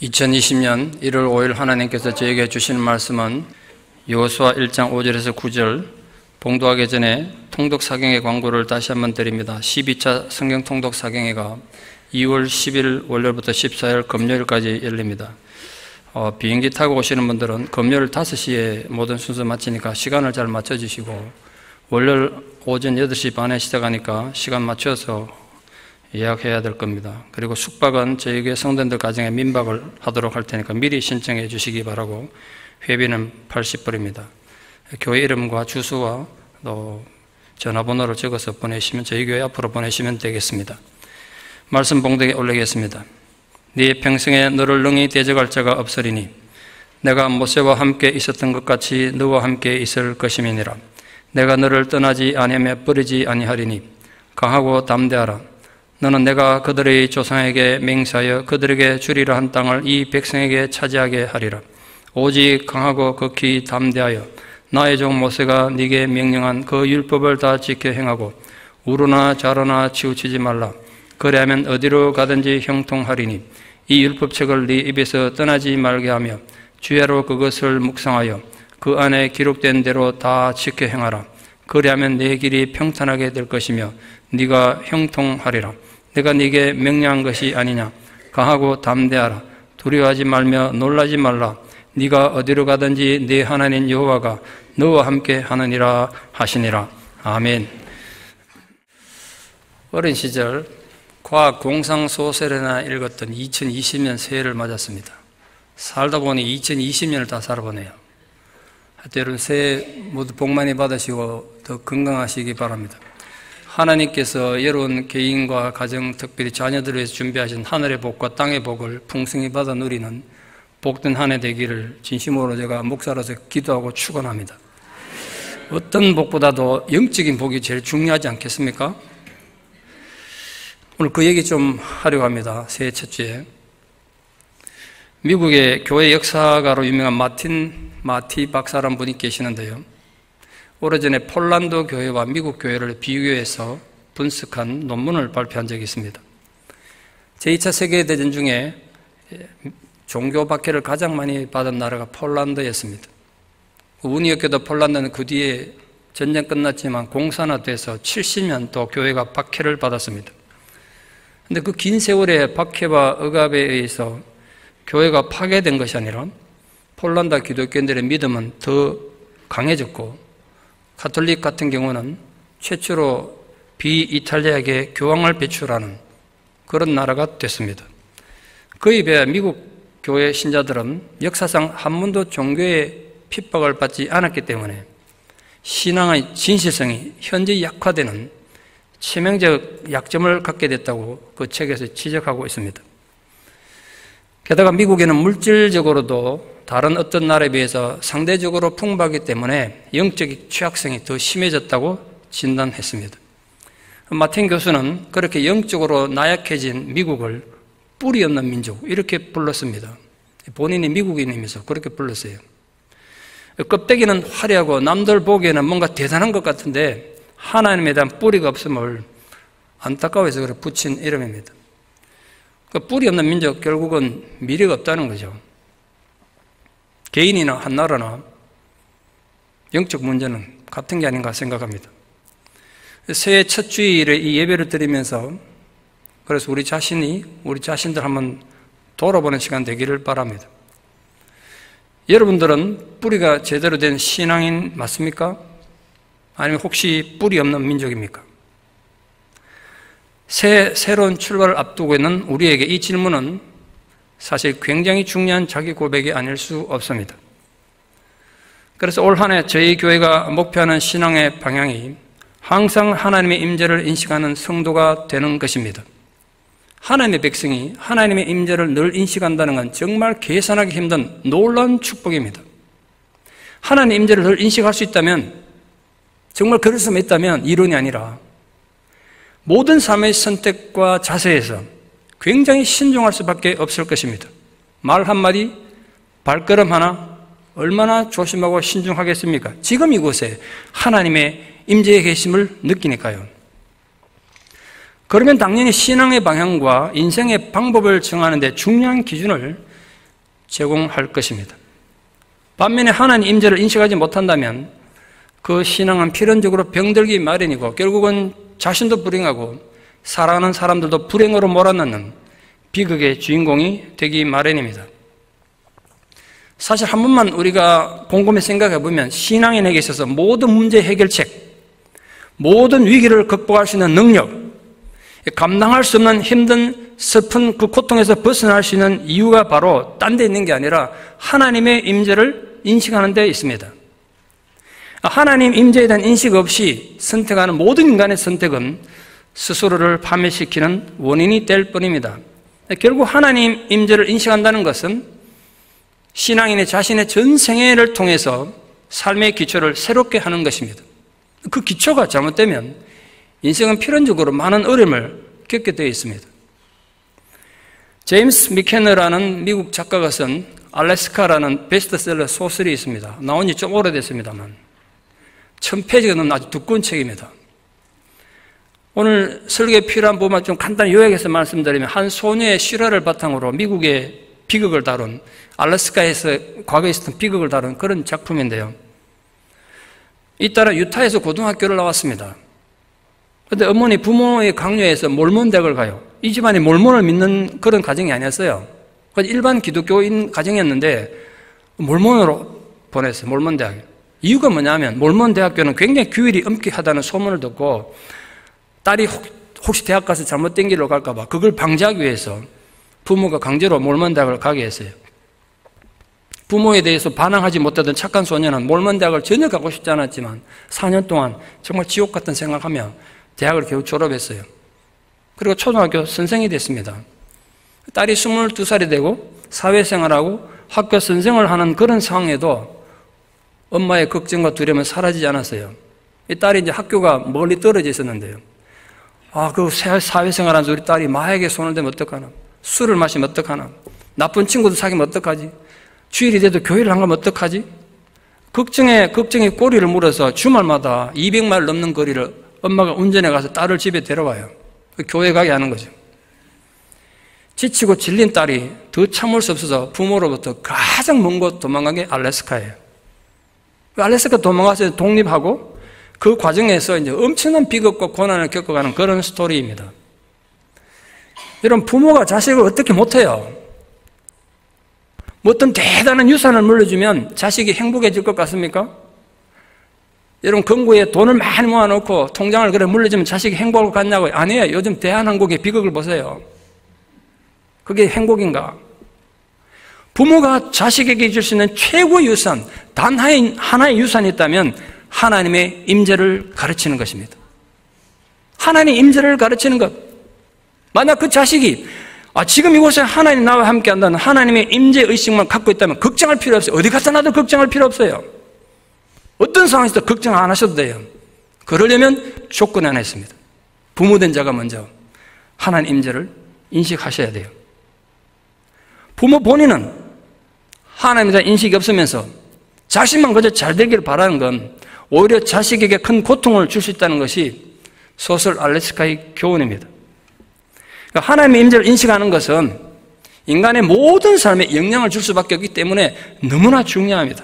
2020년 1월 5일 하나님께서 저에게 주시는 말씀은 여호수아 1장 5절에서 9절, 봉도하기 전에 통독 사경회 광고를 다시 한번 드립니다. 12차 성경 통독 사경회가 2월 10일 월요일부터 14일 금요일까지 열립니다. 비행기 타고 오시는 분들은 금요일 5시에 모든 순서 마치니까 시간을 잘 맞춰주시고, 월요일 오전 8시 반에 시작하니까 시간 맞춰서 예약해야 될 겁니다. 그리고 숙박은 저희 성도들 가정에 민박을 하도록 할 테니까 미리 신청해 주시기 바라고, 회비는 80불입니다. 교회 이름과 주소와 또 전화번호를 적어서 보내시면 저희 교회 앞으로 보내시면 되겠습니다. 말씀 봉독에 올리겠습니다. 네 평생에 너를 능히 대적할 자가 없으리니 내가 모세와 함께 있었던 것 같이 너와 함께 있을 것임이니라. 내가 너를 떠나지 아니하며 버리지 아니하리니 강하고 담대하라. 너는 내가 그들의 조상에게 맹세하여 그들에게 주리라 한 땅을 이 백성에게 차지하게 하리라. 오직 강하고 극히 담대하여 나의 종 모세가 네게 명령한 그 율법을 다 지켜 행하고 우로나 좌로나 치우치지 말라. 그리하면 어디로 가든지 형통하리니 이 율법책을 네 입에서 떠나지 말게 하며 주야로 그것을 묵상하여 그 안에 기록된 대로 다 지켜 행하라. 그리하면 네 길이 평탄하게 될 것이며 네가 형통하리라. 내가 네게 명령한 것이 아니냐. 강하고 담대하라. 두려워하지 말며 놀라지 말라. 네가 어디로 가든지 네 하나님 여호와가 너와 함께 하느니라 하시니라. 아멘. 어린 시절 과학 공상 소설이나 읽었던 2020년 새해를 맞았습니다. 살다 보니 2020년을 다 살아보네요. 하여튼 여러분 새해 모두 복 많이 받으시고 더 건강하시기 바랍니다. 하나님께서 여러분 개인과 가정, 특별히 자녀들을 위해서 준비하신 하늘의 복과 땅의 복을 풍성히 받아 누리는 복된 한 해 되기를 진심으로 제가 목사로서 기도하고 축원합니다. 어떤 복보다도 영적인 복이 제일 중요하지 않겠습니까? 오늘 그 얘기 좀 하려고 합니다. 새해 첫 주에. 미국의 교회 역사가로 유명한 마티 박사라는 분이 계시는데요. 오래전에 폴란드 교회와 미국 교회를 비교해서 분석한 논문을 발표한 적이 있습니다. 제2차 세계대전 중에 종교 박해를 가장 많이 받은 나라가 폴란드였습니다. 운이 없게도 폴란드는 그 뒤에 전쟁 끝났지만 공산화돼서 70년 또 교회가 박해를 받았습니다. 그런데 그 긴 세월의 박해와 억압에 의해서 교회가 파괴된 것이 아니라 폴란드 기독교인들의 믿음은 더 강해졌고, 가톨릭 같은 경우는 최초로 비이탈리아계 교황을 배출하는 그런 나라가 됐습니다. 그에 비해 미국 교회 신자들은 역사상 한 번도 종교의 핍박을 받지 않았기 때문에 신앙의 진실성이 현재 약화되는 치명적 약점을 갖게 됐다고 그 책에서 지적하고 있습니다. 게다가 미국에는 물질적으로도 다른 어떤 나라에 비해서 상대적으로 풍부하기 때문에 영적 취약성이 더 심해졌다고 진단했습니다. 마틴 교수는 그렇게 영적으로 나약해진 미국을 뿌리 없는 민족 이렇게 불렀습니다. 본인이 미국인이면서 그렇게 불렀어요. 껍데기는 화려하고 남들 보기에는 뭔가 대단한 것 같은데 하나님에 대한 뿌리가 없음을 안타까워해서 그래 붙인 이름입니다. 그 뿌리 없는 민족, 결국은 미래가 없다는 거죠. 개인이나 한 나라나 영적 문제는 같은 게 아닌가 생각합니다. 새해 첫 주일에 이 예배를 드리면서 그래서 우리 자신들 한번 돌아보는 시간 되기를 바랍니다. 여러분들은 뿌리가 제대로 된 신앙인 맞습니까? 아니면 혹시 뿌리 없는 민족입니까? 새로운 출발을 앞두고 있는 우리에게 이 질문은 사실 굉장히 중요한 자기 고백이 아닐 수 없습니다. 그래서 올 한 해 저희 교회가 목표하는 신앙의 방향이 항상 하나님의 임재를 인식하는 성도가 되는 것입니다. 하나님의 백성이 하나님의 임재를 늘 인식한다는 건 정말 계산하기 힘든 놀라운 축복입니다. 하나님의 임재를 늘 인식할 수 있다면, 정말 그럴 수 있다면 이론이 아니라 모든 삶의 선택과 자세에서 굉장히 신중할 수밖에 없을 것입니다. 말 한마디, 발걸음 하나 얼마나 조심하고 신중하겠습니까? 지금 이곳에 하나님의 임재의 계심을 느끼니까요. 그러면 당연히 신앙의 방향과 인생의 방법을 정하는 데 중요한 기준을 제공할 것입니다. 반면에 하나님 임재를 인식하지 못한다면 그 신앙은 필연적으로 병들기 마련이고 결국은 자신도 불행하고 사랑하는 사람들도 불행으로 몰아넣는 비극의 주인공이 되기 마련입니다. 사실 한 번만 우리가 곰곰이 생각해 보면 신앙인에게 있어서 모든 문제 해결책, 모든 위기를 극복할 수 있는 능력, 감당할 수 없는 힘든 슬픈 그 고통에서 벗어날 수 있는 이유가 바로 딴 데 있는 게 아니라 하나님의 임재를 인식하는 데 있습니다. 하나님 임재에 대한 인식 없이 선택하는 모든 인간의 선택은 스스로를 파멸시키는 원인이 될 뿐입니다. 결국 하나님 임재를 인식한다는 것은 신앙인의 자신의 전생애를 통해서 삶의 기초를 새롭게 하는 것입니다. 그 기초가 잘못되면 인생은 필연적으로 많은 어려움을 겪게 되어 있습니다. 제임스 미케너라는 미국 작가가 쓴 알래스카라는 베스트셀러 소설이 있습니다. 나온 지 좀 오래됐습니다만 1000페이지가 넘는 아주 두꺼운 책입니다. 오늘 설교에 필요한 부분만 좀 간단히 요약해서 말씀드리면 한 소녀의 실화를 바탕으로 미국의 비극을 다룬 알래스카에서 과거에 있었던 비극을 다룬 그런 작품인데요. 이 딸은 유타에서 고등학교를 나왔습니다. 그런데 어머니 부모의 강요에서 몰몬 대학을 가요. 이 집안이 몰몬을 믿는 그런 가정이 아니었어요. 일반 기독교인 가정이었는데 몰몬으로 보냈어요. 몰몬 대학. 이유가 뭐냐면 몰몬 대학교는 굉장히 규율이 엄격하다는 소문을 듣고 딸이 혹시 대학 가서 잘못된 길로 갈까 봐 그걸 방지하기 위해서 부모가 강제로 몰몬 대학을 가게 했어요. 부모에 대해서 반항하지 못하던 착한 소녀는 몰몬 대학을 전혀 가고 싶지 않았지만 4년 동안 정말 지옥 같은 생각하며 대학을 겨우 졸업했어요. 그리고 초등학교 선생이 됐습니다. 딸이 22살이 되고 사회생활하고 학교 선생을 하는 그런 상황에도 엄마의 걱정과 두려움은 사라지지 않았어요. 이 딸이 이제 학교가 멀리 떨어져 있었는데요. 그 사회생활하면서 우리 딸이 마약에 손을 대면 어떡하나? 술을 마시면 어떡하나? 나쁜 친구도 사귀면 어떡하지? 주일이 돼도 교회를 안 가면 어떡하지? 걱정에 꼬리를 물어서 주말마다 200마일 넘는 거리를 엄마가 운전해 가서 딸을 집에 데려와요. 교회 가게 하는 거죠. 지치고 질린 딸이 더 참을 수 없어서 부모로부터 가장 먼 곳 도망간 게 알래스카예요. 알래스카 도망가서 독립하고 그 과정에서 이제 엄청난 비극과 고난을 겪어가는 그런 스토리입니다. 여러분, 부모가 자식을 어떻게 못해요? 뭐 어떤 대단한 유산을 물려주면 자식이 행복해질 것 같습니까? 여러분, 금고에 돈을 많이 모아놓고 통장을 그래 물려주면 자식이 행복할 것 같냐고요? 아니에요. 요즘 대한항공의 비극을 보세요. 그게 행복인가? 부모가 자식에게 줄 수 있는 최고의 유산, 단 하나의 유산이 있다면 하나님의 임재를 가르치는 것입니다. 하나님의 임재를 가르치는 것. 만약 그 자식이 지금 이곳에 하나님 나와 함께 한다는 하나님의 임재 의식만 갖고 있다면 걱정할 필요 없어요. 어디 갔다 나도 걱정할 필요 없어요. 어떤 상황에서도 걱정 안 하셔도 돼요. 그러려면 조건이 하나 있습니다. 부모된 자가 먼저 하나님 임재를 인식하셔야 돼요. 부모 본인은 하나님에 대한 인식이 없으면서 자식만 그저 잘 되기를 바라는 건 오히려 자식에게 큰 고통을 줄 수 있다는 것이 소설 알래스카의 교훈입니다. 그러니까 하나님의 임재를 인식하는 것은 인간의 모든 삶에 영향을 줄 수밖에 없기 때문에 너무나 중요합니다.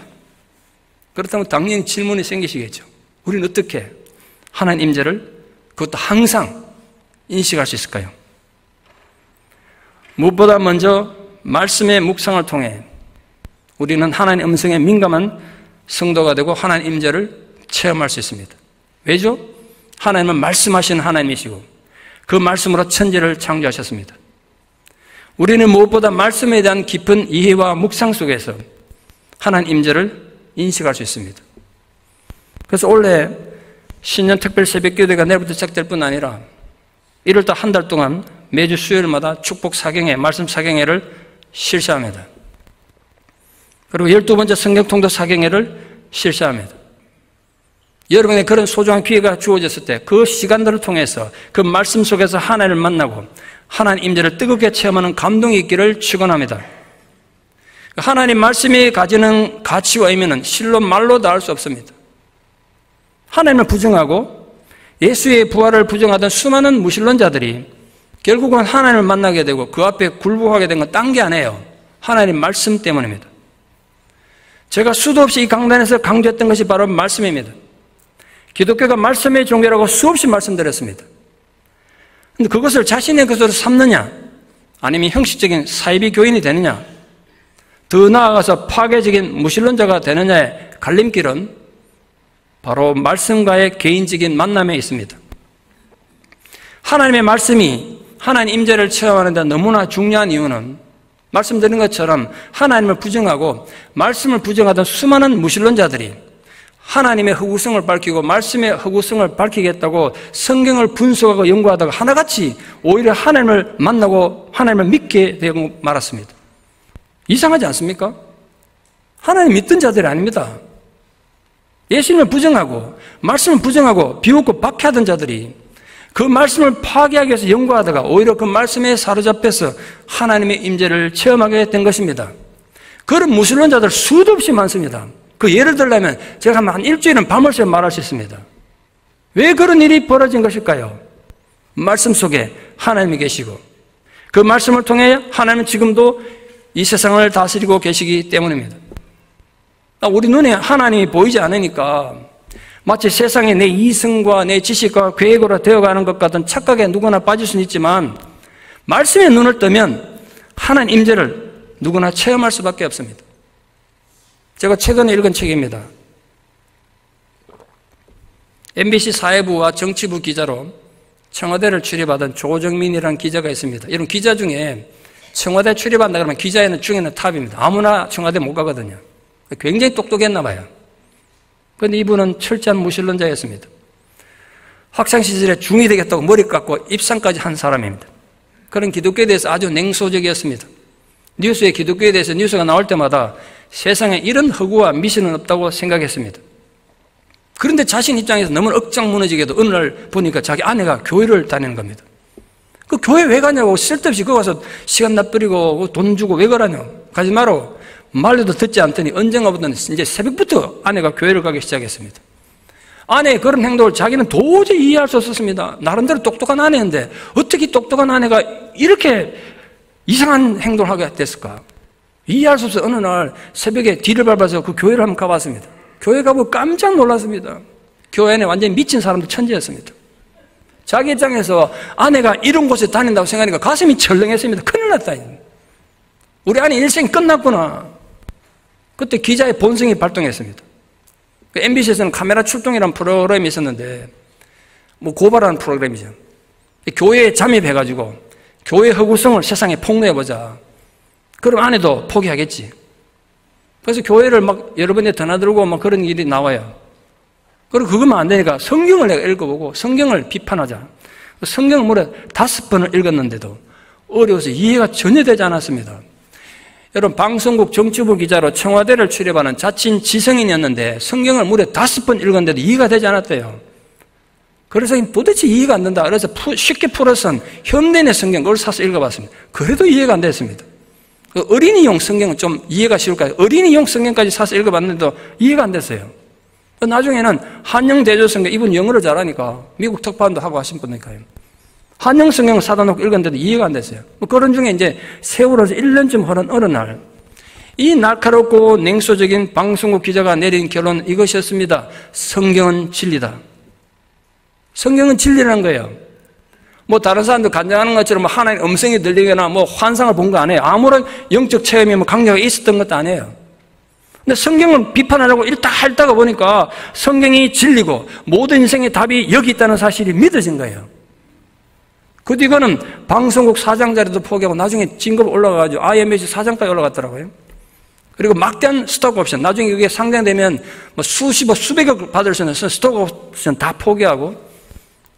그렇다면 당연히 질문이 생기시겠죠. 우리는 어떻게 하나님 임재를 그것도 항상 인식할 수 있을까요? 무엇보다 먼저 말씀의 묵상을 통해 우리는 하나님의 음성에 민감한 성도가 되고 하나님 임재를 체험할 수 있습니다. 왜죠? 하나님은 말씀하시는 하나님이시고 그 말씀으로 천지를 창조하셨습니다. 우리는 무엇보다 말씀에 대한 깊은 이해와 묵상 속에서 하나님 임재를 인식할 수 있습니다. 그래서 올해 신년 특별 새벽기도가 내일부터 시작될 뿐 아니라 1월달 한 달 동안 매주 수요일마다 축복 사경회, 말씀 사경회를 실시합니다. 그리고 12번째 성경 통독 사경회를 실시합니다. 여러분의 그런 소중한 기회가 주어졌을 때 그 시간들을 통해서 그 말씀 속에서 하나님을 만나고 하나님 임재를 뜨겁게 체험하는 감동이 있기를 축원합니다. 하나님 말씀이 가지는 가치와 의미는 실로 말로 다 할 수 없습니다. 하나님을 부정하고 예수의 부활을 부정하던 수많은 무신론자들이 결국은 하나님을 만나게 되고 그 앞에 굴복하게 된 건 딴 게 아니에요. 하나님 말씀 때문입니다. 제가 수도 없이 이 강단에서 강조했던 것이 바로 말씀입니다. 기독교가 말씀의 종교라고 수없이 말씀드렸습니다. 근데 그것을 자신의 것으로 삼느냐, 아니면 형식적인 사이비 교인이 되느냐, 더 나아가서 파괴적인 무신론자가 되느냐의 갈림길은 바로 말씀과의 개인적인 만남에 있습니다. 하나님의 말씀이 하나님 임재를 체험하는 데 너무나 중요한 이유는 말씀드린 것처럼 하나님을 부정하고 말씀을 부정하던 수많은 무신론자들이 하나님의 허구성을 밝히고 말씀의 허구성을 밝히겠다고 성경을 분석하고 연구하다가 하나같이 오히려 하나님을 만나고 하나님을 믿게 되고 말았습니다. 이상하지 않습니까? 하나님 믿던 자들이 아닙니다. 예수님을 부정하고 말씀을 부정하고 비웃고 박해하던 자들이 그 말씀을 파괴하기 위해서 연구하다가 오히려 그 말씀에 사로잡혀서 하나님의 임재를 체험하게 된 것입니다. 그런 무신론자들 수도 없이 많습니다. 그 예를 들려면 제가 한 일주일은 밤을 새워 말할 수 있습니다. 왜 그런 일이 벌어진 것일까요? 말씀 속에 하나님이 계시고 그 말씀을 통해 하나님은 지금도 이 세상을 다스리고 계시기 때문입니다. 우리 눈에 하나님이 보이지 않으니까 마치 세상에 내 이성과 내 지식과 계획으로 되어가는 것 같은 착각에 누구나 빠질 수는 있지만 말씀에 눈을 뜨면 하나님 임재를 누구나 체험할 수밖에 없습니다. 제가 최근에 읽은 책입니다. MBC 사회부와 정치부 기자로 청와대를 출입하던 조정민이라는 기자가 있습니다. 이런 기자 중에 청와대 출입한다 그러면 기자에는 중에는 탑입니다. 아무나 청와대 못 가거든요. 굉장히 똑똑했나 봐요. 그런데 이분은 철저한 무신론자였습니다. 학창시절에 중이 되겠다고 머리 깎고 입상까지 한 사람입니다. 그런 기독교에 대해서 아주 냉소적이었습니다. 뉴스에 기독교에 대해서 뉴스가 나올 때마다 세상에 이런 허구와 미신은 없다고 생각했습니다. 그런데 자신 입장에서 너무 억장 무너지게도 어느 날 보니까 자기 아내가 교회를 다니는 겁니다. 그 교회 왜 가냐고 쓸데없이 거기 가서 시간 납버리고 돈 주고 왜 가라냐고 가지 마라고 말도 듣지 않더니 언젠가부터는 이제 새벽부터 아내가 교회를 가기 시작했습니다. 아내의 그런 행동을 자기는 도저히 이해할 수 없었습니다. 나름대로 똑똑한 아내인데 어떻게 똑똑한 아내가 이렇게 이상한 행동을 하게 됐을까? 이해할 수 없어서 어느 날 새벽에 뒤를 밟아서 그 교회를 한번 가봤습니다. 교회 가보고 깜짝 놀랐습니다. 교회 안에 완전히 미친 사람들 천지였습니다. 자기 입장에서 아내가 이런 곳에 다닌다고 생각하니까 가슴이 철렁했습니다. 큰일 났다. 우리 아내 일생이 끝났구나. 그때 기자의 본성이 발동했습니다. MBC에서는 카메라 출동이라는 프로그램이 있었는데 고발하는 프로그램이죠. 교회에 잠입해가지고 교회 허구성을 세상에 폭로해보자. 그럼 아내도 포기하겠지. 그래서 교회를 막 여러 번에 드나들고 막 그런 일이 나와요. 그리고 그것만 안 되니까 성경을 내가 읽어보고 성경을 비판하자. 성경을 무려 5번을 읽었는데도 어려워서 이해가 전혀 되지 않았습니다. 여러분, 방송국 정치부 기자로 청와대를 출입하는 자칭 지성인이었는데 성경을 무려 5번 읽었는데도 이해가 되지 않았대요. 그래서 도대체 이해가 안 된다. 그래서 쉽게 풀어선 현대인의 성경 그걸 사서 읽어봤습니다. 그래도 이해가 안 됐습니다. 어린이용 성경은 좀 이해가 쉬울까요? 어린이용 성경까지 사서 읽어봤는데도 이해가 안 됐어요. 나중에는 한영대조 성경, 이분 영어를 잘하니까 미국 특파원도 하고 하신 분이니까요. 한영 성경을 사다 놓고 읽었는데도 이해가 안 됐어요. 그런 중에 이제 세월호에서 1년쯤 흐른 어느 날, 이 날카롭고 냉소적인 방송국 기자가 내린 결론은 이것이었습니다. 성경은 진리다. 성경은 진리라는 거예요. 다른 사람들 간증하는 것처럼 하나의 음성이 들리거나 환상을 본 거 아니에요. 아무런 영적 체험이 강력하게 있었던 것도 아니에요. 근데 성경을 비판하려고 읽다가 보니까 성경이 진리고 모든 인생의 답이 여기 있다는 사실이 믿어진 거예요. 그 뒤에는 방송국 사장 자리도 포기하고 나중에 진급 올라가가지고 IMBC 사장까지 올라갔더라고요. 그리고 막대한 스톡 옵션, 나중에 이게 상장되면 수십억, 수백억 받을 수 있는 스톡 옵션 다 포기하고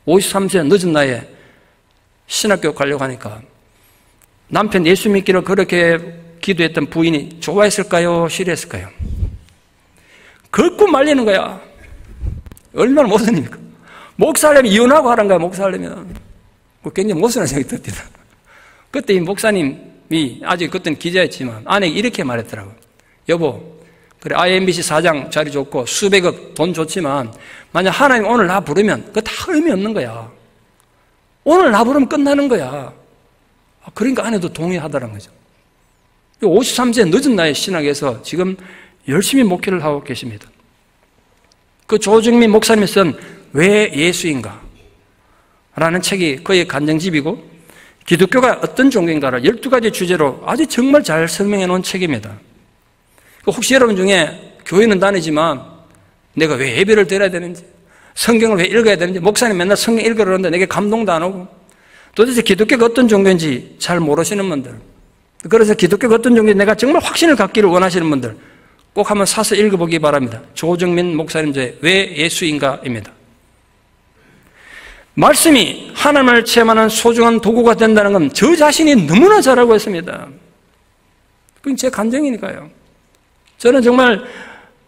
53세 늦은 나이에 신학교 가려고 하니까 남편 예수 믿기를 그렇게 기도했던 부인이 좋아했을까요? 싫어했을까요? 걷고 말리는 거야. 얼마나 못한 일입니까? 목사하려면 이혼하고 하는 거야, 목사하려면. 굉장히 못쓰는 생각이 듭니다. 그때 이 목사님이 아직 그때는 기자였지만 아내에게 이렇게 말했더라고요. 여보, 그래 IMBC 사장 자리 좋고 수백억 돈 좋지만 만약 하나님 오늘 나 부르면 그거 다 의미 없는 거야. 오늘 나 부르면 끝나는 거야. 그러니까 아내도 동의하더라는 거죠. 53세 늦은 나이에 신학에서 지금 열심히 목회를 하고 계십니다. 그 조정민 목사님이 쓴 왜 예수인가? 라는 책이 그의 간증집이고 기독교가 어떤 종교인가를 12가지 주제로 아주 정말 잘 설명해 놓은 책입니다. 혹시 여러분 중에 교회는 다니지만 내가 왜 예배를 드려야 되는지, 성경을 왜 읽어야 되는지, 목사님 맨날 성경 읽으라 그러는데 내게 감동도 안 오고 도대체 기독교가 어떤 종교인지 잘 모르시는 분들, 그래서 기독교가 어떤 종교인지 내가 정말 확신을 갖기를 원하시는 분들 꼭 한번 사서 읽어보기 바랍니다. 조정민 목사님 저의 왜 예수인가입니다. 말씀이 하나님을 체험하는 소중한 도구가 된다는 건 저 자신이 너무나 잘 알고 있습니다. 그건 제 간증이니까요. 저는 정말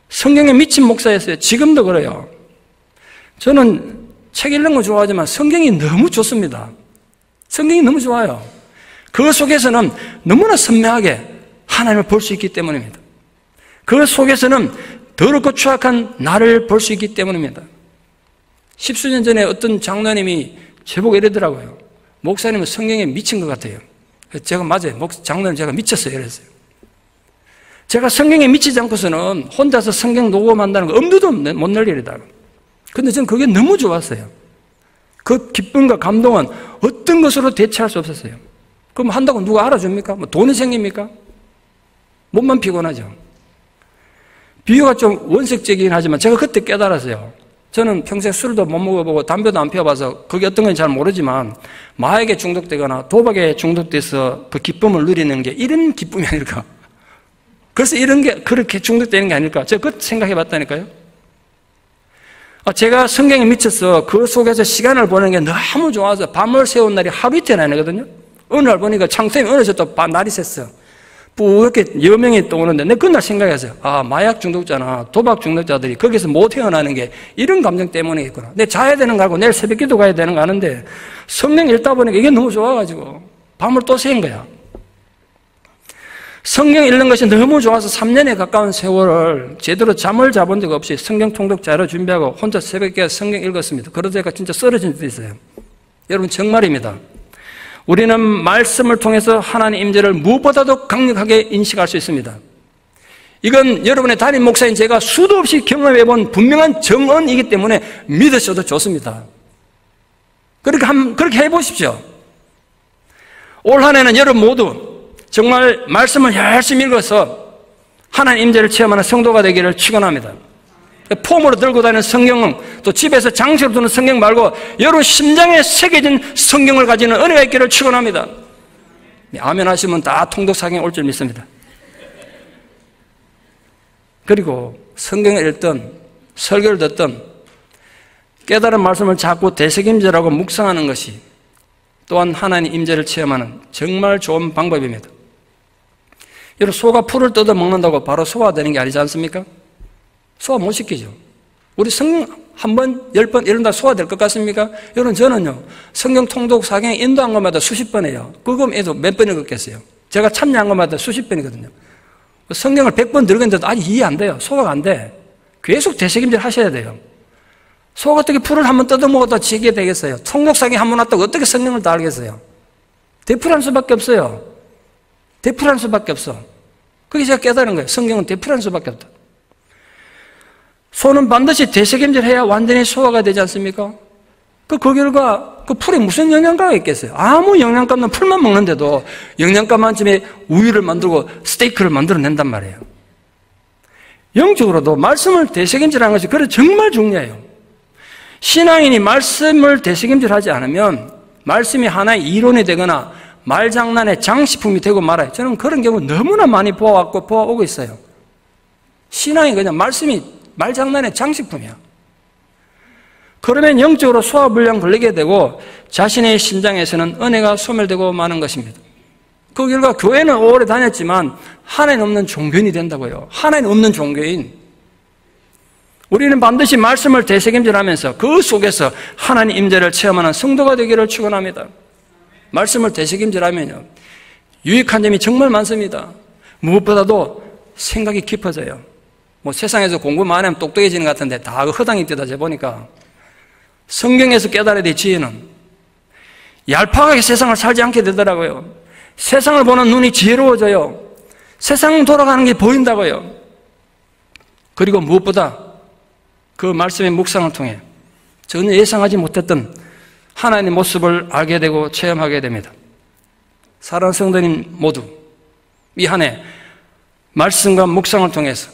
성경에 미친 목사였어요. 지금도 그래요. 저는 책 읽는 거 좋아하지만 성경이 너무 좋습니다. 성경이 너무 좋아요. 그 속에서는 너무나 선명하게 하나님을 볼 수 있기 때문입니다. 그 속에서는 더럽고 추악한 나를 볼 수 있기 때문입니다. 10수년 전에 어떤 장로님이 제보고 이러더라고요. 목사님은 성경에 미친 것 같아요. 제가 맞아요. 장로님 제가 미쳤어요. 이랬어요. 제가 성경에 미치지 않고서는 혼자서 성경 녹음한다는 거 엄두도 못 낼 일이다. 근데 저는 그게 너무 좋았어요. 그 기쁨과 감동은 어떤 것으로 대체할 수 없었어요. 그럼 한다고 누가 알아줍니까? 뭐 돈이 생깁니까? 몸만 피곤하죠. 비유가 좀 원색적이긴 하지만 제가 그때 깨달았어요. 저는 평생 술도 못 먹어보고 담배도 안 피워봐서 그게 어떤 건지 잘 모르지만 마약에 중독되거나 도박에 중독돼서 그 기쁨을 누리는 게 이런 기쁨이 아닐까. 그래서 이런 게 그렇게 중독되는 게 아닐까. 제가 그것도 생각해 봤다니까요. 제가 성경에 미쳐서 그 속에서 시간을 보내는 게 너무 좋아서 밤을 새운 날이 하루 이틀 아니거든요. 어느 날 보니까 창쌤이 어느새 또 날이 샜어. 이렇게 여명이 또 오는데 내가 그날 생각했어요. 마약 중독자나 도박 중독자들이 거기서 못 태어나는 게 이런 감정 때문이겠구나. 내 자야 되는 거 알고 내일 새벽 기도 가야 되는 거 아는데 성경 읽다 보니까 이게 너무 좋아가지고 밤을 또 새인 거야. 성경 읽는 것이 너무 좋아서 3년에 가까운 세월을 제대로 잠을 자본 적 없이 성경 통독 자료 준비하고 혼자 새벽에 성경 읽었습니다. 그러다가 진짜 쓰러진 적도 있어요. 여러분 정말입니다. 우리는 말씀을 통해서 하나님의 임재를 무엇보다도 강력하게 인식할 수 있습니다. 이건 여러분의 담임 목사인 제가 수도 없이 경험해본 분명한 정언이기 때문에 믿으셔도 좋습니다. 그렇게 해보십시오. 올 한 해는 여러분 모두 정말 말씀을 열심히 읽어서 하나님 임재를 체험하는 성도가 되기를 축원합니다. 폼으로 들고 다니는 성경은 또 집에서 장식으로 두는 성경 말고 여러분 심장에 새겨진 성경을 가지는 은혜가 있기를 축원합니다. 아멘 하시면 다 통독사경에 올 줄 믿습니다. 그리고 성경을 읽든 설교를 듣든 깨달은 말씀을 자꾸 되새김질하고 묵상하는 것이 또한 하나님 임재를 체험하는 정말 좋은 방법입니다. 여러분 소가 풀을 뜯어 먹는다고 바로 소화되는 게 아니지 않습니까? 소화 못 시키죠. 우리 성경 한 번, 10번 이런다 소화될 것 같습니까? 여러분 저는요 성경 통독 사경에 인도한 것마다 수십 번 해요. 그거에도 몇 번 읽었겠어요. 제가 참여한 것마다 수십 번이거든요. 성경을 100번 들었는데도 아직 이해 안 돼요. 소화가 안 돼. 계속 되새김질 하셔야 돼요. 소가 어떻게 풀을 한번 뜯어먹었다 지게 되겠어요? 통독사경에 한번 왔다고 어떻게 성경을 다 알겠어요? 되풀이할 수밖에 없어요. 되풀이할 수밖에 없어. 그게 제가 깨달은 거예요. 성경은 되풀이할 수밖에 없다. 소는 반드시 되새김질 해야 완전히 소화가 되지 않습니까? 그 결과 그 풀에 무슨 영양가가 있겠어요? 아무 영양가 없는 풀만 먹는데도 영양가 만점에 우유를 만들고 스테이크를 만들어낸단 말이에요. 영적으로도 말씀을 되새김질하는 것이 그래 정말 중요해요. 신앙인이 말씀을 되새김질하지 않으면 말씀이 하나의 이론이 되거나 말장난의 장식품이 되고 말아요. 저는 그런 경우 너무나 많이 보아왔고 보아오고 있어요. 신앙이 그냥 말씀이 말장난의 장식품이야. 그러면 영적으로 소화불량 걸리게 되고 자신의 심장에서는 은혜가 소멸되고 마는 것입니다. 그 결과 교회는 오래 다녔지만 하나님 없는 종교인이 된다고요. 하나님 없는 종교인. 우리는 반드시 말씀을 되새김질하면서 그 속에서 하나님 임재를 체험하는 성도가 되기를 축원합니다. 말씀을 되새김질하면요 유익한 점이 정말 많습니다. 무엇보다도 생각이 깊어져요. 세상에서 공부 많이 하면 똑똑해지는 것 같은데 다 그 허당이 되다 보니까 성경에서 깨달아야 될 지혜는 얄팍하게 세상을 살지 않게 되더라고요. 세상을 보는 눈이 지혜로워져요. 세상 돌아가는 게 보인다고요. 그리고 무엇보다 그 말씀의 묵상을 통해 전혀 예상하지 못했던 하나님의 모습을 알게 되고 체험하게 됩니다. 사랑하는 성도님 모두 이 한 해 말씀과 묵상을 통해서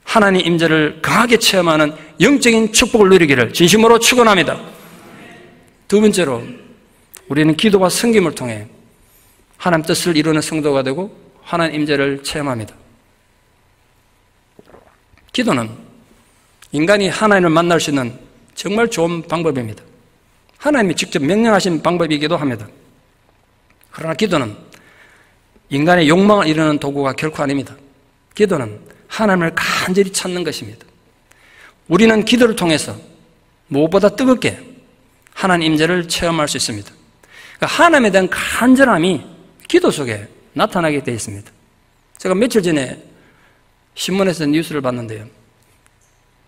하나님 임재를 강하게 체험하는 영적인 축복을 누리기를 진심으로 축원합니다. 두 번째로 우리는 기도와 섬김을 통해 하나님 뜻을 이루는 성도가 되고 하나님 임재를 체험합니다. 기도는 인간이 하나님을 만날 수 있는 정말 좋은 방법입니다. 하나님이 직접 명령하신 방법이기도 합니다. 그러나 기도는 인간의 욕망을 이루는 도구가 결코 아닙니다. 기도는 하나님을 간절히 찾는 것입니다. 우리는 기도를 통해서 무엇보다 뜨겁게 하나님 임재를 체험할 수 있습니다. 그러니까 하나님에 대한 간절함이 기도 속에 나타나게 되어 있습니다. 제가 며칠 전에 신문에서 뉴스를 봤는데요.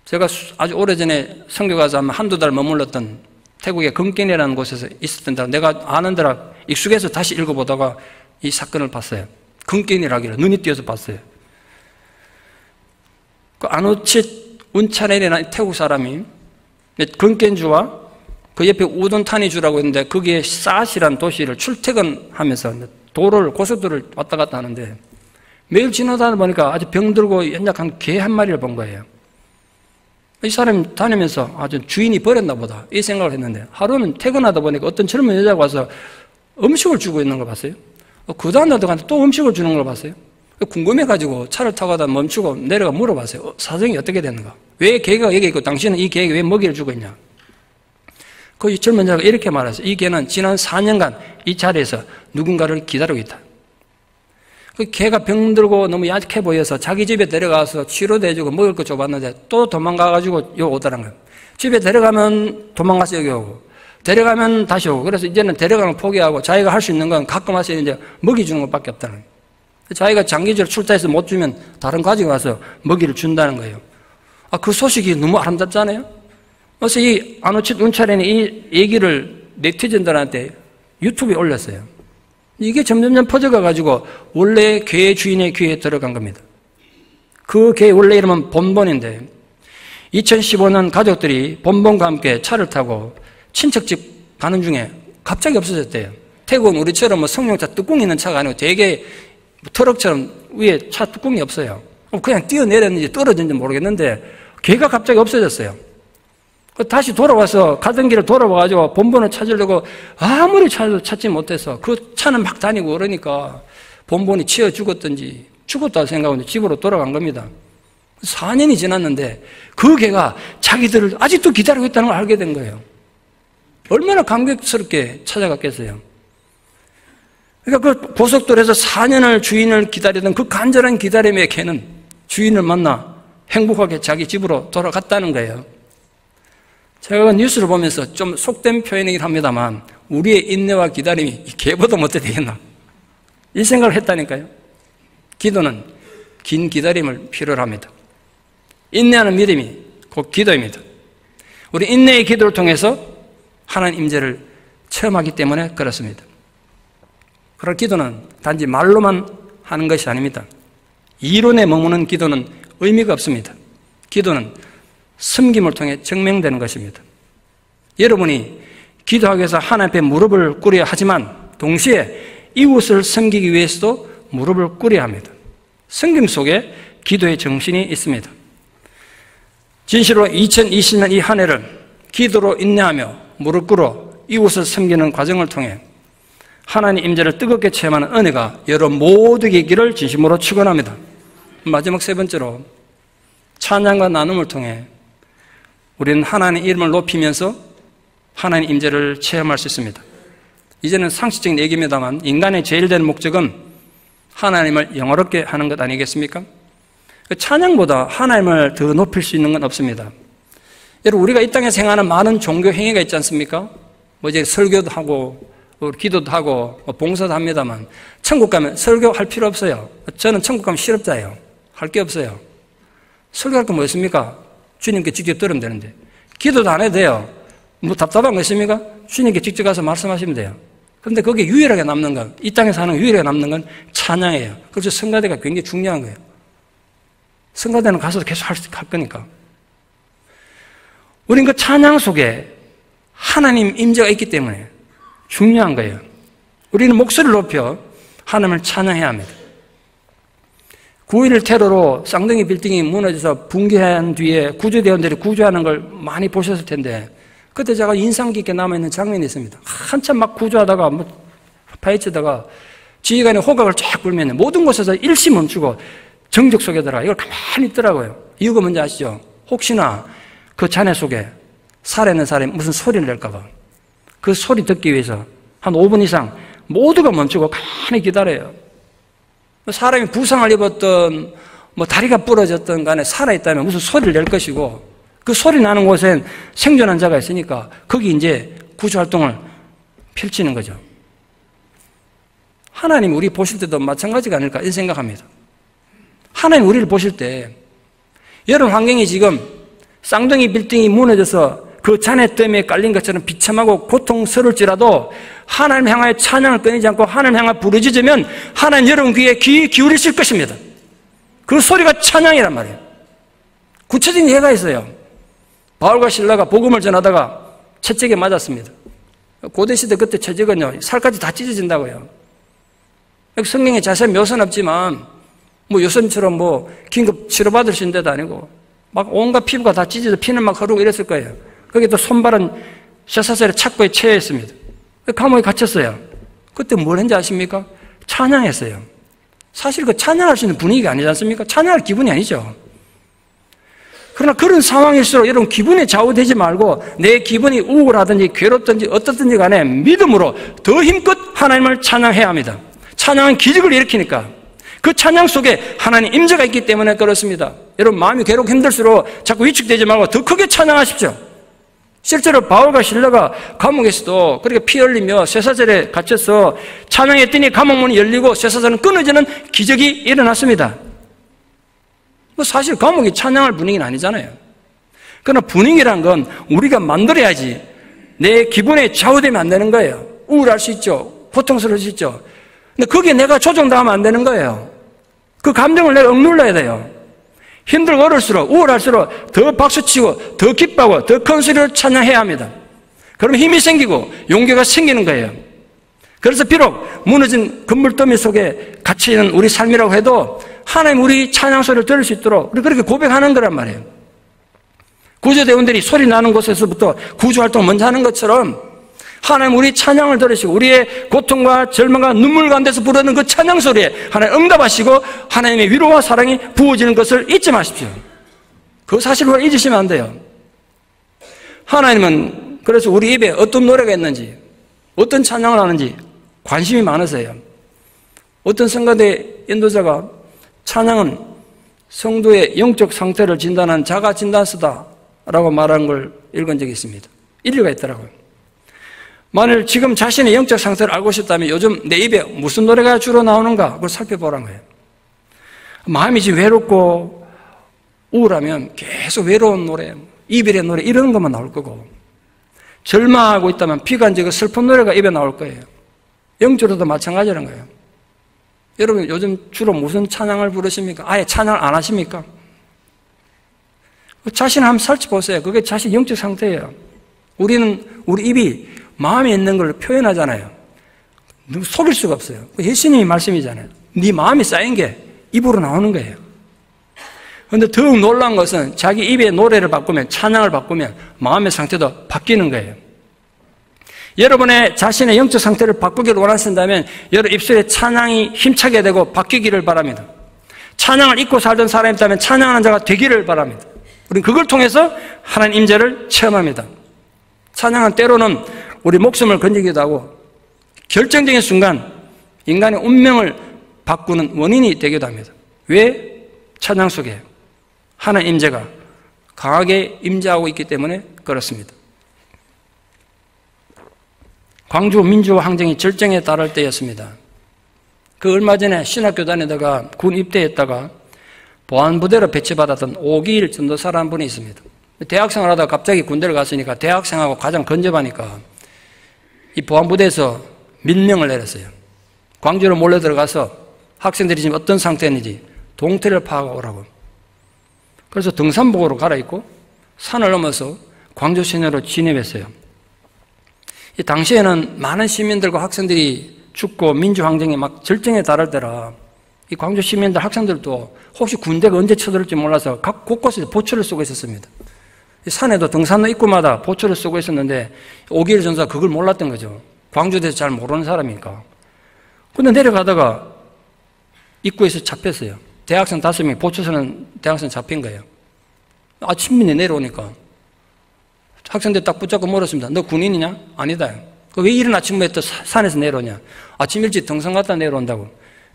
제가 아주 오래전에 선교 가서 한두 달 머물렀던 태국의 금ken이라는 곳에서 있었던 데라 내가 아는 데라 익숙해서 다시 읽어보다가 이 사건을 봤어요. 금ken이라기를 눈이 띄어서 봤어요. 그 아누칫 운차넬이라는 태국 사람이 금ken주와 그 옆에 우돈타니주라고 있는데 거기에 사시라는 도시를 출퇴근하면서 도로를 고속도로를 왔다 갔다 하는데 매일 지나다 보니까 아주 병들고 연약한 개 한 마리를 본 거예요. 이 사람이 다니면서 아주 주인이 버렸나 보다 이 생각을 했는데 하루는 퇴근하다 보니까 어떤 젊은 여자가 와서 음식을 주고 있는 걸 봤어요. 그 다음날도 가는데 또 음식을 주는 걸 봤어요. 궁금해가지고 차를 타고 가다 멈추고 내려가 물어봤어요. 사정이 어떻게 됐는가? 왜 개가 여기 있고 당신은 이 개에게 왜 먹이를 주고 있냐? 그 젊은 여자가 이렇게 말했어요. 이 개는 지난 4년간 이 자리에서 누군가를 기다리고 있다. 그 개가 병들고 너무 약해 보여서 자기 집에 데려가서 치료도 해주고 먹을 거 줘봤는데 또 도망가가지고 여기 오더란 거예요. 집에 데려가면 도망가서 여기 오고 데려가면 다시 오고 그래서 이제는 데려가는 걸 포기하고 자기가 할 수 있는 건 가끔 와서 이제 먹이 주는 것밖에 없다는 거예요. 자기가 장기적으로 출타해서 못 주면 다른 가지고 와서 먹이를 준다는 거예요. 그 소식이 너무 아름답잖아요. 그래서 이 아누칫 운차련이 이 얘기를 네티즌들한테 유튜브에 올렸어요. 이게 점점점 퍼져가가지고 원래 개 주인의 귀에 들어간 겁니다. 그 개 원래 이름은 본본인데 2015년 가족들이 본본과 함께 차를 타고 친척집 가는 중에 갑자기 없어졌대요. 태국은 우리처럼 승용차 뚜껑이 있는 차가 아니고 되게 트럭처럼 위에 차 뚜껑이 없어요. 그냥 뛰어내렸는지 떨어졌는지 모르겠는데 개가 갑자기 없어졌어요. 다시 돌아와서 가던 길을 돌아와가지고 본본을 찾으려고 아무리 찾지 못해서 그 차는 막 다니고 그러니까 본본이 치여 죽었든지 죽었다고 생각하고 집으로 돌아간 겁니다. 4년이 지났는데 그 개가 자기들을 아직도 기다리고 있다는 걸 알게 된 거예요. 얼마나 감격스럽게 찾아갔겠어요. 그러니까 그 고속도로에서 4년을 주인을 기다리던 그 간절한 기다림의 개는 주인을 만나 행복하게 자기 집으로 돌아갔다는 거예요. 제가 그 뉴스를 보면서 좀 속된 표현이긴 합니다만 우리의 인내와 기다림이 이 개보다 못해 되겠나 이 생각을 했다니까요. 기도는 긴 기다림을 필요로 합니다. 인내하는 믿음이 곧 기도입니다. 우리 인내의 기도를 통해서 하나님 임재를 체험하기 때문에 그렇습니다. 그러나 기도는 단지 말로만 하는 것이 아닙니다. 이론에 머무는 기도는 의미가 없습니다. 기도는 섬김을 통해 증명되는 것입니다. 여러분이 기도하기 위해서 하나님 앞에 무릎을 꿇어야 하지만 동시에 이웃을 섬기기 위해서도 무릎을 꿇어야 합니다. 섬김 속에 기도의 정신이 있습니다. 진실로 2020년 이 한 해를 기도로 인내하며 무릎 꿇어 이웃을 섬기는 과정을 통해 하나님 임재를 뜨겁게 체험하는 은혜가 여러분 모두에게 있기를 진심으로 축원합니다. 마지막 세 번째로 찬양과 나눔을 통해 우리는 하나님의 이름을 높이면서 하나님 임재를 체험할 수 있습니다. 이제는 상식적인 얘기입니다만 인간의 제일 된 목적은 하나님을 영화롭게 하는 것 아니겠습니까? 찬양보다 하나님을 더 높일 수 있는 건 없습니다. 여러분 우리가 이 땅에 생활하는 많은 종교 행위가 있지 않습니까? 이제 설교도 하고 기도도 하고 봉사도 합니다만 천국 가면 설교할 필요 없어요. 저는 천국 가면 실업자예요. 할 게 없어요. 설교할 거 뭐 있습니까? 주님께 직접 들으면 되는데 기도도 안 해도 돼요. 뭐 답답한 거 있습니까? 주님께 직접 가서 말씀하시면 돼요. 그런데 거기에 유일하게 남는 건, 이 땅에 사는 유일하게 남는 건 찬양이에요. 그래서 성가대가 굉장히 중요한 거예요. 성가대는 가서도 계속 할 거니까. 우린 그 찬양 속에 하나님 임재가 있기 때문에 중요한 거예요. 우리는 목소리를 높여 하나님을 찬양해야 합니다. 9.11 테러로 쌍둥이 빌딩이 무너져서 붕괴한 뒤에 구조대원들이 구조하는 걸 많이 보셨을 텐데, 그때 제가 인상 깊게 남아있는 장면이 있습니다. 한참 막 구조하다가 파헤치다가 지휘관이 호각을 쫙 불면 모든 곳에서 일시 멈추고 정적 속에 들어가 이걸 가만히 있더라고요. 이유가 뭔지 아시죠? 혹시나 그 잔해 속에 살아있는 사람이 무슨 소리를 낼까 봐. 그 소리 듣기 위해서 한 5분 이상 모두가 멈추고 가만히 기다려요. 사람이 부상을 입었던 다리가 부러졌던 간에 살아있다면 무슨 소리를 낼 것이고, 그 소리 나는 곳엔 생존한 자가 있으니까 거기 이제 구조활동을 펼치는 거죠. 하나님 우리 보실 때도 마찬가지가 아닐까 이런 생각합니다. 하나님 우리를 보실 때 여러 환경이 지금 쌍둥이 빌딩이 무너져서 그 잔해 때문에 깔린 것처럼 비참하고 고통스러울지라도 하나님 향하여 찬양을 끊이지 않고 하나님 향하여 부르짖으면 하나님 여러분 귀에 귀 기울이실 것입니다. 그 소리가 찬양이란 말이에요. 구체적인 예가 있어요. 바울과 실라가 복음을 전하다가 채찍에 맞았습니다. 고대시대 그때 채찍은요, 살까지 다 찢어진다고요. 성경에 자세한 묘사는 없지만 요선처럼 긴급 치료받을 수 있는 데도 아니고 막 온갖 피부가 다 찢어져 피는 막 흐르고 이랬을 거예요. 거기 또 손발은 쇠사슬에 착고에 채여 있습니다. 감옥에 갇혔어요. 그때 뭘 했는지 아십니까? 찬양했어요. 사실 그 찬양할 수 있는 분위기가 아니지 않습니까? 찬양할 기분이 아니죠. 그러나 그런 상황일수록 여러분 기분에 좌우되지 말고 내 기분이 우울하든지 괴롭든지 어떻든지 간에 믿음으로 더 힘껏 하나님을 찬양해야 합니다. 찬양은 기적을 일으키니까. 그 찬양 속에 하나님 임재가 있기 때문에 그렇습니다. 여러분 마음이 괴롭고 힘들수록 자꾸 위축되지 말고 더 크게 찬양하십시오. 실제로 바울과 실라가 감옥에서도 그렇게 피 흘리며 쇠사슬에 갇혀서 찬양했더니 감옥문이 열리고 쇠사슬은 끊어지는 기적이 일어났습니다. 사실 감옥이 찬양할 분위기는 아니잖아요. 그러나 분위기란 건 우리가 만들어야지 내 기분에 좌우되면 안 되는 거예요. 우울할 수 있죠. 고통스러울 수 있죠. 근데 거기에 내가 조정당하면 안 되는 거예요. 그 감정을 내가 억눌러야 돼요. 힘들고 어려울수록 우울할수록 더 박수치고 더 기뻐하고 더 큰 소리로 찬양해야 합니다. 그러면 힘이 생기고 용기가 생기는 거예요. 그래서 비록 무너진 건물더미 속에 갇혀있는 우리 삶이라고 해도 하나님 우리 찬양 소리를 들을 수 있도록 우리 그렇게 고백하는 거란 말이에요. 구조대원들이 소리 나는 곳에서부터 구조활동을 먼저 하는 것처럼 하나님 우리 찬양을 들으시고 우리의 고통과 절망과 눈물 가운데서 부르는 그 찬양 소리에 하나님 응답하시고 하나님의 위로와 사랑이 부어지는 것을 잊지 마십시오. 그 사실을 잊으시면 안 돼요. 하나님은 그래서 우리 입에 어떤 노래가 있는지 어떤 찬양을 하는지 관심이 많으세요. 어떤 성가대 인도자가 찬양은 성도의 영적 상태를 진단한 자가 진단서다라고 말한 걸 읽은 적이 있습니다. 일리가 있더라고요. 만일 지금 자신의 영적 상태를 알고 싶다면 요즘 내 입에 무슨 노래가 주로 나오는가 그걸 살펴보라는 거예요. 마음이 지금 외롭고 우울하면 계속 외로운 노래, 이별의 노래 이런 것만 나올 거고, 절망하고 있다면 비관적이고 슬픈 노래가 입에 나올 거예요. 영적으로도 마찬가지라는 거예요. 여러분 요즘 주로 무슨 찬양을 부르십니까? 아예 찬양을 안 하십니까? 자신을 한번 살펴보세요. 그게 자신 영적 상태예요. 우리는 우리 입이 마음에 있는 걸 표현하잖아요. 속일 수가 없어요. 예수님이 말씀이잖아요. 네 마음이 쌓인 게 입으로 나오는 거예요. 그런데 더욱 놀라운 것은 자기 입의 노래를 바꾸면, 찬양을 바꾸면 마음의 상태도 바뀌는 거예요. 여러분의 자신의 영적 상태를 바꾸기를 원하신다면 여러분 입술에 찬양이 힘차게 되고 바뀌기를 바랍니다. 찬양을 잊고 살던 사람이 있다면 찬양하는 자가 되기를 바랍니다. 우리는 그걸 통해서 하나님 임재를 체험합니다. 찬양은 때로는 우리 목숨을 건지기도 하고 결정적인 순간 인간의 운명을 바꾸는 원인이 되기도 합니다. 왜? 찬양 속에 하나님 임재가 강하게 임재하고 있기 때문에 그렇습니다. 광주 민주화 항쟁이 절정에 달할 때였습니다. 그 얼마 전에 신학교 다니다가 군 입대했다가 보안부대로 배치받았던 오기일 전도사라는 분이 있습니다. 대학생을 하다가 갑자기 군대를 갔으니까 대학생하고 가장 근접하니까 이 보안부대에서 밀명을 내렸어요. 광주로 몰려 들어가서 학생들이 지금 어떤 상태인지 동태를 파고 오라고. 그래서 등산복으로 갈아입고 산을 넘어서 광주 시내로 진입했어요. 이 당시에는 많은 시민들과 학생들이 죽고 민주항쟁이 막 절정에 달할 때라 이 광주 시민들 학생들도 혹시 군대가 언제 쳐들을지 몰라서 각 곳곳에 보초를 쏘고 있었습니다. 산에도 등산로 입구마다 보초를 쏘고 있었는데 오기일 전사가 그걸 몰랐던 거죠. 광주에 대해서 잘 모르는 사람이니까. 근데 내려가다가 입구에서 잡혔어요. 대학생 5명이 보초 서는 대학생 잡힌 거예요. 아침에 내려오니까 학생들 딱 붙잡고 물었습니다. 너 군인이냐? 아니다. 왜 이른 아침에 또 산에서 내려오냐? 아침 일찍 등산 갔다 내려온다고.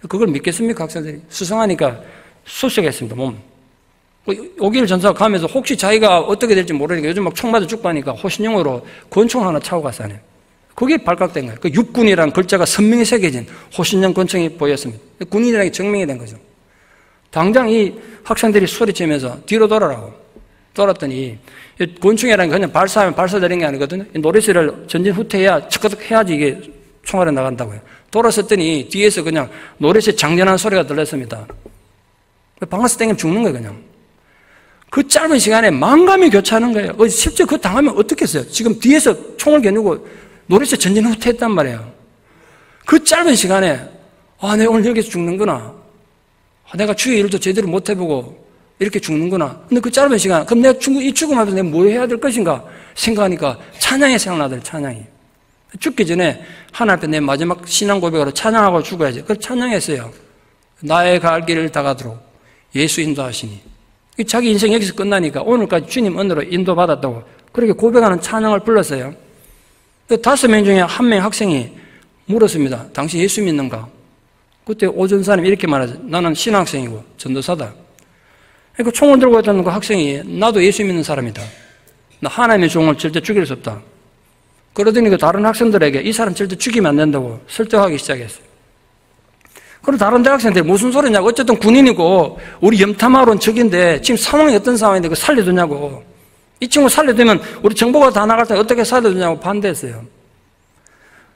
그걸 믿겠습니까, 학생들이? 수상하니까 수색했습니다, 몸. 오길 전사가 가면서 혹시 자기가 어떻게 될지 모르니까 요즘 막 총 맞아 죽고 하니까 호신용으로 권총 하나 차고 갔어요. 그게 발각된 거예요. 그 육군이라는 글자가 선명히 새겨진 호신용 권총이 보였습니다. 군인이라는 게 증명이 된 거죠. 당장 이 학생들이 소리치면서 뒤로 돌아라고. 돌았더니 권총이라는 게 그냥 발사하면 발사되는 게 아니거든요. 노래시를 전진 후퇴해야 척척 해야지 이게 총알이 나간다고요. 돌아섰더니 뒤에서 그냥 노래시 장전하는 소리가 들렸습니다. 방아쇠 땡기면 죽는 거예요, 그냥. 그 짧은 시간에 만감이 교차하는 거예요. 실제 그거 당하면 어떻겠어요? 지금 뒤에서 총을 겨누고 노래시 전진 후퇴했단 말이에요. 그 짧은 시간에 내가 오늘 여기서 죽는구나. 내가 주의 일도 제대로 못 해보고 이렇게 죽는구나. 근데 그 짧은 시간, 그럼 내가 이 죽음 앞에서 내가 뭐 해야 될 것인가 생각하니까 찬양이 생각나더라고요, 찬양이. 죽기 전에 하나님 앞에 내 마지막 신앙 고백으로 찬양하고 죽어야지. 그래서 찬양했어요. 나의 갈 길을 다가도록 예수 인도하시니. 자기 인생 여기서 끝나니까 오늘까지 주님 은혜로 인도받았다고 그렇게 고백하는 찬양을 불렀어요. 5명 중에 1명 학생이 물었습니다. 당신 예수 믿는가? 그때 오전사님 이렇게 말하죠. 나는 신학생이고 전도사다. 그러니까 총을 들고 있던 그 학생이 나도 예수 믿는 사람이다. 나 하나님의 종을 절대 죽일 수 없다. 그러더니 그 다른 학생들에게 이 사람 절대 죽이면 안 된다고 설득하기 시작했어요. 그리고 다른 대학생들이 무슨 소리냐고. 어쨌든 군인이고 우리 염탐하러 온 적인데 지금 상황이 어떤 상황인데 그거 살려두냐고. 이 친구 살려두면 우리 정보가 다 나갈 때 어떻게 살려두냐고 반대했어요.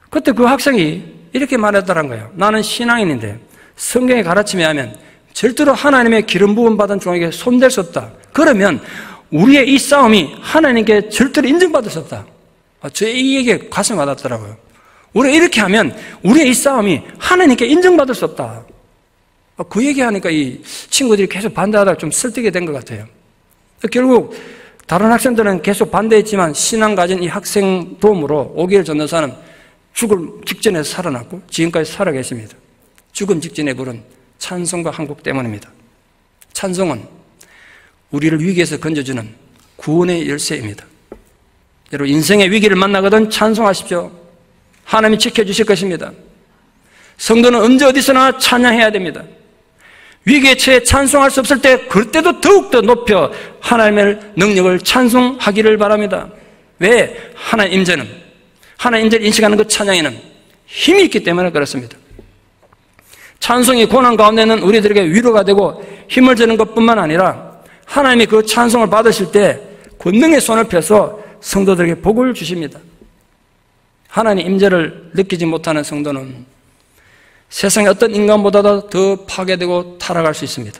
그때 그 학생이 이렇게 말했다는 거예요. 나는 신앙인인데 성경의 가르침에 하면 절대로 하나님의 기름 부음 받은 종에게 손댈 수 없다. 그러면 우리의 이 싸움이 하나님께 절대로 인정받을 수 없다. 저 이 얘기에 가슴이 와닿더라고요. 우리가 이렇게 하면 우리의 이 싸움이 하나님께 인정받을 수 없다. 그 얘기하니까 이 친구들이 계속 반대하다가 좀 설득이 된 것 같아요. 결국 다른 학생들은 계속 반대했지만 신앙 가진 이 학생 도움으로 오기일 전도사는 죽을 직전에 살아났고 지금까지 살아계십니다. 죽음 직전에 부른 찬송과 한곡 때문입니다. 찬송은 우리를 위기에서 건져주는 구원의 열쇠입니다. 여러분 인생의 위기를 만나거든 찬송하십시오. 하나님이 지켜주실 것입니다. 성도는 언제 어디서나 찬양해야 됩니다. 위기에 처해 찬송할 수 없을 때 그때도 더욱더 높여 하나님의 능력을 찬송하기를 바랍니다. 왜? 하나님 임재는, 하나님 임재를 인식하는 그 찬양에는 힘이 있기 때문에 그렇습니다. 찬송이 고난 가운데는 우리들에게 위로가 되고 힘을 주는 것뿐만 아니라 하나님이 그 찬송을 받으실 때 권능의 손을 펴서 성도들에게 복을 주십니다. 하나님 임재를 느끼지 못하는 성도는 세상의 어떤 인간보다도 더 파괴되고 타락할 수 있습니다.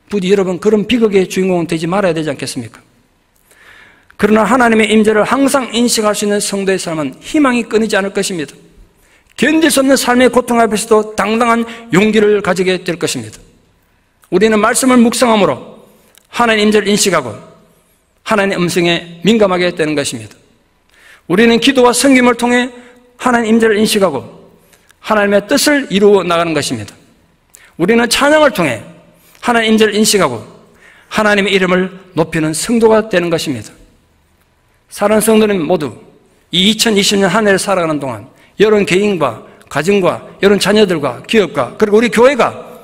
부디 여러분 그런 비극의 주인공은 되지 말아야 되지 않겠습니까? 그러나 하나님의 임재를 항상 인식할 수 있는 성도의 삶은 희망이 끊이지 않을 것입니다. 견딜 수 없는 삶의 고통 앞에서도 당당한 용기를 가지게 될 것입니다. 우리는 말씀을 묵상함으로 하나님 임재를 인식하고 하나님의 음성에 민감하게 되는 것입니다. 우리는 기도와 섬김을 통해 하나님 임재를 인식하고 하나님의 뜻을 이루어 나가는 것입니다. 우리는 찬양을 통해 하나님 임재를 인식하고 하나님의 이름을 높이는 성도가 되는 것입니다. 사랑하는 성도님 모두 이 2020년 한 해를 살아가는 동안 여러분 개인과 가정과 여러분 자녀들과 기업과 그리고 우리 교회가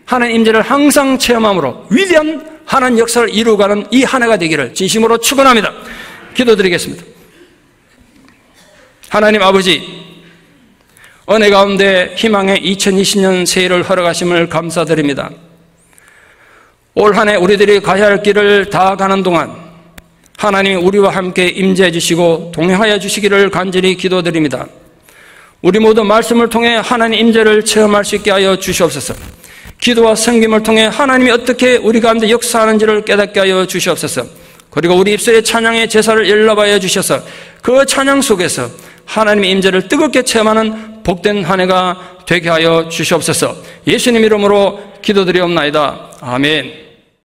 하나님 임재를 항상 체험함으로 위대한 하나님 역사를 이루어가는 이 한 해가 되기를 진심으로 축원합니다. 기도드리겠습니다. 하나님 아버지, 은혜 가운데 희망의 2020년 새해를 허락하심을 감사드립니다. 올 한 해 우리들이 가야 할 길을 다 가는 동안 하나님이 우리와 함께 임재해 주시고 동행하여 주시기를 간절히 기도드립니다. 우리 모두 말씀을 통해 하나님 임재를 체험할 수 있게 하여 주시옵소서. 기도와 섬김을 통해 하나님이 어떻게 우리 가운데 역사하는지를 깨닫게 하여 주시옵소서. 그리고 우리 입술에 찬양의 제사를 연락하여 주셔서 그 찬양 속에서 하나님의 임재를 뜨겁게 체험하는 복된 한 해가 되게 하여 주시옵소서. 예수님 이름으로 기도드리옵나이다. 아멘.